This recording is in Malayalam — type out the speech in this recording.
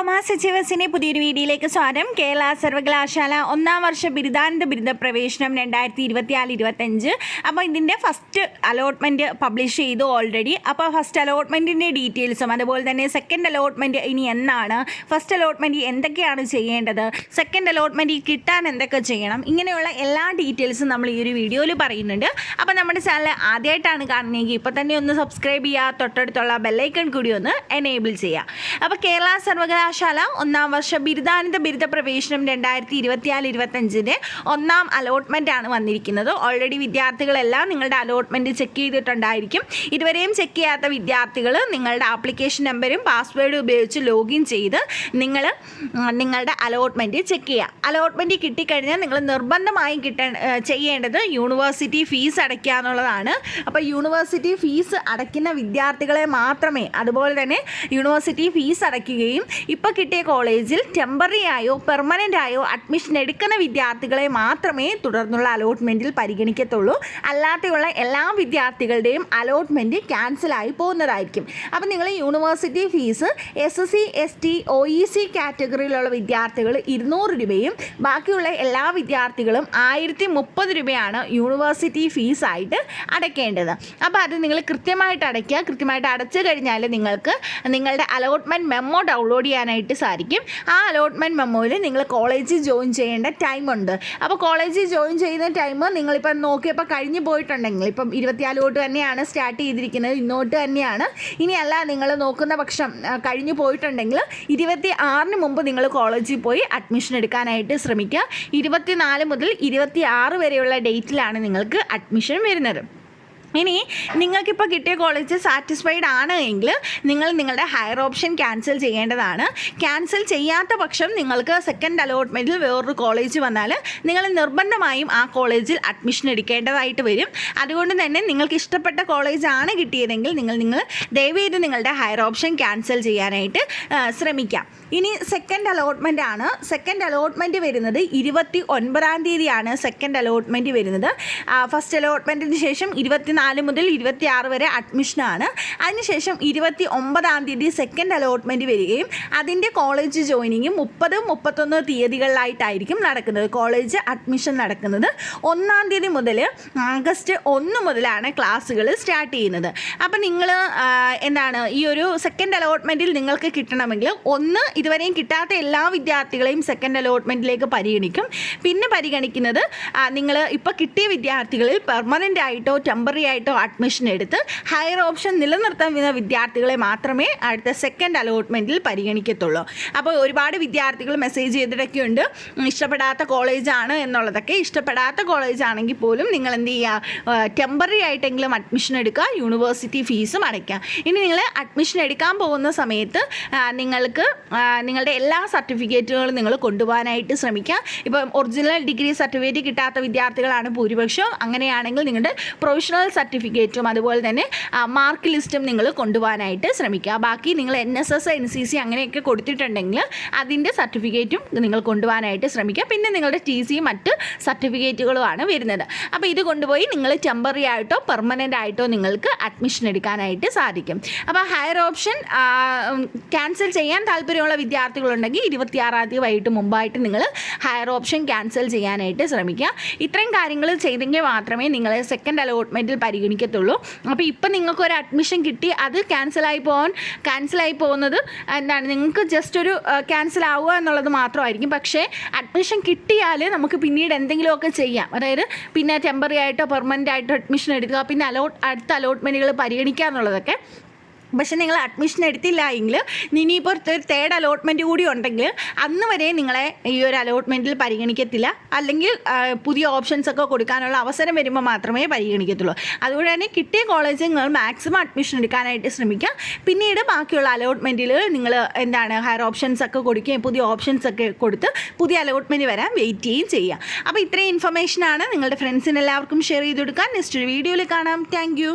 കൊമേഴ്സ് അച്ചീവേഴ്സിൻ്റെ പുതിയൊരു വീഡിയോയിലേക്ക് സ്വാഗതം. കേരള സർവകലാശാല ഒന്നാം വർഷ ബിരുദാനന്ത ബിരുദ പ്രവേശനം 2024-25. അപ്പോൾ ഇതിൻ്റെ ഫസ്റ്റ് അലോട്ട്മെൻറ്റ് പബ്ലിഷ് ചെയ്തു ഓൾറെഡി. അപ്പോൾ ഫസ്റ്റ് അലോട്ട്മെൻറ്റിൻ്റെ ഡീറ്റെയിൽസും അതുപോലെ തന്നെ സെക്കൻഡ് അലോട്ട്മെൻറ്റ് ഇനി എന്നാണ്, ഫസ്റ്റ് അലോട്ട്മെൻറ്റ് എന്തൊക്കെയാണ് ചെയ്യേണ്ടത്, സെക്കൻഡ് അലോട്ട്മെൻറ്റ് കിട്ടാൻ എന്തൊക്കെ ചെയ്യണം, ഇങ്ങനെയുള്ള എല്ലാ ഡീറ്റെയിൽസും നമ്മൾ ഈ ഒരു വീഡിയോയിൽ പറയുന്നുണ്ട്. അപ്പോൾ നമ്മുടെ ചാനൽ ആദ്യമായിട്ടാണ് കാണുന്നതെങ്കിൽ ഇപ്പോൾ തന്നെ ഒന്ന് സബ്സ്ക്രൈബ് ചെയ്യുക, തൊട്ടടുത്തുള്ള ബെല്ലൈക്കൺ കൂടി ഒന്ന് എനേബിൾ ചെയ്യുക. അപ്പോൾ കേരള സർവകലാശാല ഒന്നാം വർഷ ബിരുദാനന്ത ബിരുദ പ്രവേശനം 2024-25 ഒന്നാം അലോട്ട്മെൻ്റ് ആണ് വന്നിരിക്കുന്നത്. ഓൾറെഡി വിദ്യാർത്ഥികളെല്ലാം നിങ്ങളുടെ അലോട്ട്മെൻറ്റ് ചെക്ക് ചെയ്തിട്ടുണ്ടായിരിക്കും. ഇതുവരെയും ചെക്ക് ചെയ്യാത്ത വിദ്യാർത്ഥികൾ നിങ്ങളുടെ ആപ്ലിക്കേഷൻ നമ്പറും പാസ്വേഡും ഉപയോഗിച്ച് ലോഗിൻ ചെയ്ത് നിങ്ങളുടെ അലോട്ട്മെൻറ്റ് ചെക്ക് ചെയ്യുക. അലോട്ട്മെൻറ്റ് കിട്ടിക്കഴിഞ്ഞാൽ നിങ്ങൾ നിർബന്ധമായും ചെയ്യേണ്ടത് യൂണിവേഴ്സിറ്റി ഫീസ് അടയ്ക്കുക എന്നുള്ളതാണ്. അപ്പോൾ യൂണിവേഴ്സിറ്റി ഫീസ് അടയ്ക്കുന്ന വിദ്യാർത്ഥികളെ മാത്രമേ, അതുപോലെ തന്നെ യൂണിവേഴ്സിറ്റി ഫീസ് അടയ്ക്കുകയും ഇപ്പോൾ കിട്ടിയ കോളേജിൽ ടെമ്പററി ആയോ പെർമനൻ്റ് ആയോ അഡ്മിഷൻ എടുക്കുന്ന വിദ്യാർത്ഥികളെ മാത്രമേ തുടർന്നുള്ള അലോട്ട്മെൻറ്റിൽ പരിഗണിക്കത്തുള്ളൂ. അല്ലാതെയുള്ള എല്ലാ വിദ്യാർത്ഥികളുടെയും അലോട്ട്മെൻറ്റ് ക്യാൻസലായി പോകുന്നതായിരിക്കും. അപ്പോൾ നിങ്ങൾ university fees SC ST OEC കാറ്റഗറിയിലുള്ള വിദ്യാർത്ഥികൾ 200 രൂപയും ബാക്കിയുള്ള എല്ലാ വിദ്യാർത്ഥികളും 1030 രൂപയാണ് യൂണിവേഴ്സിറ്റി ഫീസായിട്ട് അടയ്ക്കേണ്ടത്. അപ്പോൾ അത് നിങ്ങൾ കൃത്യമായിട്ട് അടയ്ക്കുക. കൃത്യമായിട്ട് അടച്ചു കഴിഞ്ഞാൽ നിങ്ങൾക്ക് നിങ്ങളുടെ അലോട്ട്മെൻറ്റ് മെമ്മോ ഡൗൺലോഡ് ചെയ്യാനായിട്ട് സാധിക്കും. ആ അലോട്ട്മെൻറ്റ് മെമ്മോയിൽ നിങ്ങൾ കോളേജിൽ ജോയിൻ ചെയ്യേണ്ട ടൈമുണ്ട്. അപ്പോൾ കോളേജിൽ ജോയിൻ ചെയ്യുന്ന ടൈം നിങ്ങളിപ്പം നോക്കിയപ്പോൾ കഴിഞ്ഞ് പോയിട്ടുണ്ടെങ്കിൽ, ഇപ്പം 24 തൊട്ട് തന്നെയാണ് സ്റ്റാർട്ട് ചെയ്തിരിക്കുന്നത്, ഇന്നോട്ട് തന്നെയാണ്. ഇനിയല്ല നിങ്ങൾ നോക്കുന്ന പക്ഷം കഴിഞ്ഞ് പോയിട്ടുണ്ടെങ്കിൽ 26 മുമ്പ് നിങ്ങൾ കോളേജിൽ പോയി അഡ്മിഷൻ എടുക്കാനായിട്ട് ശ്രമിക്കുക. 24 മുതൽ 26 വരെയുള്ള ഡേറ്റിലാണ് നിങ്ങൾക്ക് അഡ്മിഷൻ വരുന്നത്. ഇനി നിങ്ങൾക്കിപ്പോൾ കിട്ടിയ കോളേജ് സാറ്റിസ്ഫൈഡ് ആണ് എങ്കിൽ നിങ്ങൾ നിങ്ങളുടെ ഹയർ ഓപ്ഷൻ ക്യാൻസൽ ചെയ്യേണ്ടതാണ്. ക്യാൻസൽ ചെയ്യാത്ത പക്ഷം നിങ്ങൾക്ക് സെക്കൻഡ് അലോട്ട്മെൻറ്റിൽ വേറൊരു കോളേജ് വന്നാൽ നിങ്ങൾ നിർബന്ധമായും ആ കോളേജിൽ അഡ്മിഷൻ എടുക്കേണ്ടതായിട്ട് വരും. അതുകൊണ്ട് തന്നെ നിങ്ങൾക്ക് ഇഷ്ടപ്പെട്ട കോളേജാണ് കിട്ടിയതെങ്കിൽ നിങ്ങൾ ദയവേത് നിങ്ങളുടെ ഹയർ ഓപ്ഷൻ ക്യാൻസൽ ചെയ്യാനായിട്ട് ശ്രമിക്കാം. ഇനി സെക്കൻഡ് അലോട്ട്മെൻ്റ് ആണ്. സെക്കൻഡ് അലോട്ട്മെൻറ്റ് വരുന്നത് 29-ാം തീയതിയാണ് സെക്കൻഡ് അലോട്ട്മെൻറ്റ് വരുന്നത്. ഫസ്റ്റ് അലോട്ട്മെൻറ്റിന് ശേഷം 24 മുതൽ 26 വരെ അഡ്മിഷനാണ്. അതിനുശേഷം 29-ാം തീയതി സെക്കൻഡ് അലോട്ട്മെൻറ്റ് വരികയും അതിൻ്റെ കോളേജ് ജോയിനിങ്ങും 30-31 തീയതികളിലായിട്ടായിരിക്കും നടക്കുന്നത്. കോളേജ് അഡ്മിഷൻ നടക്കുന്നത് 1-ാം തീയതി മുതൽ ആഗസ്റ്റ് 1 മുതലാണ് ക്ലാസ്സുകൾ സ്റ്റാർട്ട് ചെയ്യുന്നത്. അപ്പോൾ നിങ്ങൾ ഈ ഒരു സെക്കൻഡ് അലോട്ട്മെൻറ്റിൽ നിങ്ങൾക്ക് കിട്ടണമെങ്കിൽ ഒന്ന്, ഇതുവരെയും കിട്ടാത്ത എല്ലാ വിദ്യാർത്ഥികളെയും സെക്കൻഡ് അലോട്ട്മെൻറ്റിലേക്ക് പരിഗണിക്കും. പിന്നെ പരിഗണിക്കുന്നത് നിങ്ങൾ ഇപ്പോൾ കിട്ടിയ വിദ്യാർത്ഥികളിൽ പെർമനൻ്റ് ആയിട്ടോ ടെമ്പററി ആയിട്ടോ അഡ്മിഷൻ എടുത്ത് ഹയർ ഓപ്ഷൻ നിലനിർത്തുന്ന വിദ്യാർത്ഥികളെ മാത്രമേ അടുത്ത സെക്കൻഡ് അലോട്ട്മെൻറ്റിൽ പരിഗണിക്കത്തുള്ളൂ. അപ്പോൾ ഒരുപാട് വിദ്യാർത്ഥികൾ മെസ്സേജ് ചെയ്തിട്ടൊക്കെയുണ്ട് ഇഷ്ടപ്പെടാത്ത കോളേജാണ് എന്നുള്ളതൊക്കെ. ഇഷ്ടപ്പെടാത്ത കോളേജാണെങ്കിൽ പോലും നിങ്ങൾ എന്ത് ചെയ്യുക, ടെമ്പററി ആയിട്ടെങ്കിലും അഡ്മിഷൻ എടുക്കുക, യൂണിവേഴ്സിറ്റി ഫീസും അടയ്ക്കുക. ഇനി നിങ്ങൾ അഡ്മിഷൻ എടുക്കാൻ പോകുന്ന സമയത്ത് നിങ്ങൾക്ക് നിങ്ങളുടെ എല്ലാ സർട്ടിഫിക്കറ്റുകളും നിങ്ങൾ കൊണ്ടുപോകാനായിട്ട് ശ്രമിക്കുക. ഇപ്പം ഒറിജിനൽ ഡിഗ്രി സർട്ടിഫിക്കറ്റ് കിട്ടാത്ത വിദ്യാർത്ഥികളാണ് ഭൂരിപക്ഷം. അങ്ങനെയാണെങ്കിൽ നിങ്ങളുടെ പ്രൊവിഷണൽ സർട്ടിഫിക്കറ്റും അതുപോലെ തന്നെ മാർക്ക് ലിസ്റ്റും നിങ്ങൾ കൊണ്ടുപോകാനായിട്ട് ശ്രമിക്കുക. ബാക്കി നിങ്ങൾ NSS NCC അങ്ങനെയൊക്കെ കൊടുത്തിട്ടുണ്ടെങ്കിൽ അതിൻ്റെ സർട്ടിഫിക്കറ്റും നിങ്ങൾ കൊണ്ടുപോകാനായിട്ട് ശ്രമിക്കുക. പിന്നെ നിങ്ങളുടെ TC മറ്റ് സർട്ടിഫിക്കറ്റുകളുമാണ് വരുന്നത്. അപ്പോൾ ഇത് കൊണ്ടുപോയി നിങ്ങൾ ടെമ്പററി ആയിട്ടോ പെർമനൻ്റ് ആയിട്ടോ നിങ്ങൾക്ക് അഡ്മിഷൻ എടുക്കാനായിട്ട് സാധിക്കും. അപ്പോൾ ഹയർ ഓപ്ഷൻ ക്യാൻസൽ ചെയ്യാൻ താല്പര്യമുള്ള വിദ്യാർത്ഥികളുണ്ടെങ്കിൽ 26-ാം തീയതി വൈകിട്ട് മുമ്പായിട്ട് നിങ്ങൾ ഹയർ ഓപ്ഷൻ ക്യാൻസൽ ചെയ്യാനായിട്ട് ശ്രമിക്കുക. ഇത്രയും കാര്യങ്ങൾ ചെയ്തെങ്കിൽ മാത്രമേ നിങ്ങളെ സെക്കൻഡ് അലോട്ട്മെൻറ്റിൽ പരിഗണിക്കത്തുള്ളൂ. അപ്പോൾ ഇപ്പം നിങ്ങൾക്കൊരു അഡ്മിഷൻ കിട്ടി, അത് ക്യാൻസലായി പോകുന്നത് നിങ്ങൾക്ക് ജസ്റ്റ് ഒരു ക്യാൻസൽ ആവുക എന്നുള്ളത് മാത്രമായിരിക്കും. പക്ഷേ അഡ്മിഷൻ കിട്ടിയാൽ നമുക്ക് പിന്നീട് എന്തെങ്കിലുമൊക്കെ ചെയ്യാം. അതായത് പിന്നെ ടെമ്പററി ആയിട്ടോ പെർമനൻ്റ് ആയിട്ടോ അഡ്മിഷൻ എടുക്കുക, പിന്നെ അടുത്ത അലോട്ട്മെൻറ്റുകൾ പരിഗണിക്കുക എന്നുള്ളതൊക്കെ. പക്ഷേ നിങ്ങൾ അഡ്മിഷൻ എടുത്തില്ല എങ്കിൽ ഇനിയിപ്പോൾ ഒരു തേർഡ് അലോട്ട്മെൻറ്റ് കൂടി ഉണ്ടെങ്കിൽ അന്ന് വരെ നിങ്ങളെ ഈ ഒരു അലോട്ട്മെൻറ്റിൽ പരിഗണിക്കത്തില്ല. അല്ലെങ്കിൽ പുതിയ ഓപ്ഷൻസൊക്കെ കൊടുക്കാനുള്ള അവസരം വരുമ്പോൾ മാത്രമേ പരിഗണിക്കത്തുള്ളൂ. അതുകൊണ്ട് തന്നെ കിട്ടിയ കോളേജിൽ നിങ്ങൾ മാക്സിമം അഡ്മിഷൻ എടുക്കാനായിട്ട് ശ്രമിക്കുക. പിന്നീട് ബാക്കിയുള്ള അലോട്ട്മെൻറ്റിൽ നിങ്ങൾ ഹയർ ഓപ്ഷൻസൊക്കെ കൊടുക്കുകയും പുതിയ ഓപ്ഷൻസൊക്കെ കൊടുത്ത് പുതിയ അലോട്ട്മെൻറ്റ് വരാൻ വെയിറ്റ് ചെയ്യുകയും ചെയ്യുക. അപ്പോൾ ഇത്രയും ഇൻഫർമേഷനാണ് നിങ്ങളുടെ ഫ്രണ്ട്സിന് എല്ലാവർക്കും ഷെയർ ചെയ്ത് കൊടുക്കാൻ. നെക്സ്റ്റ് ഒരു വീഡിയോയിൽ കാണാം. താങ്ക്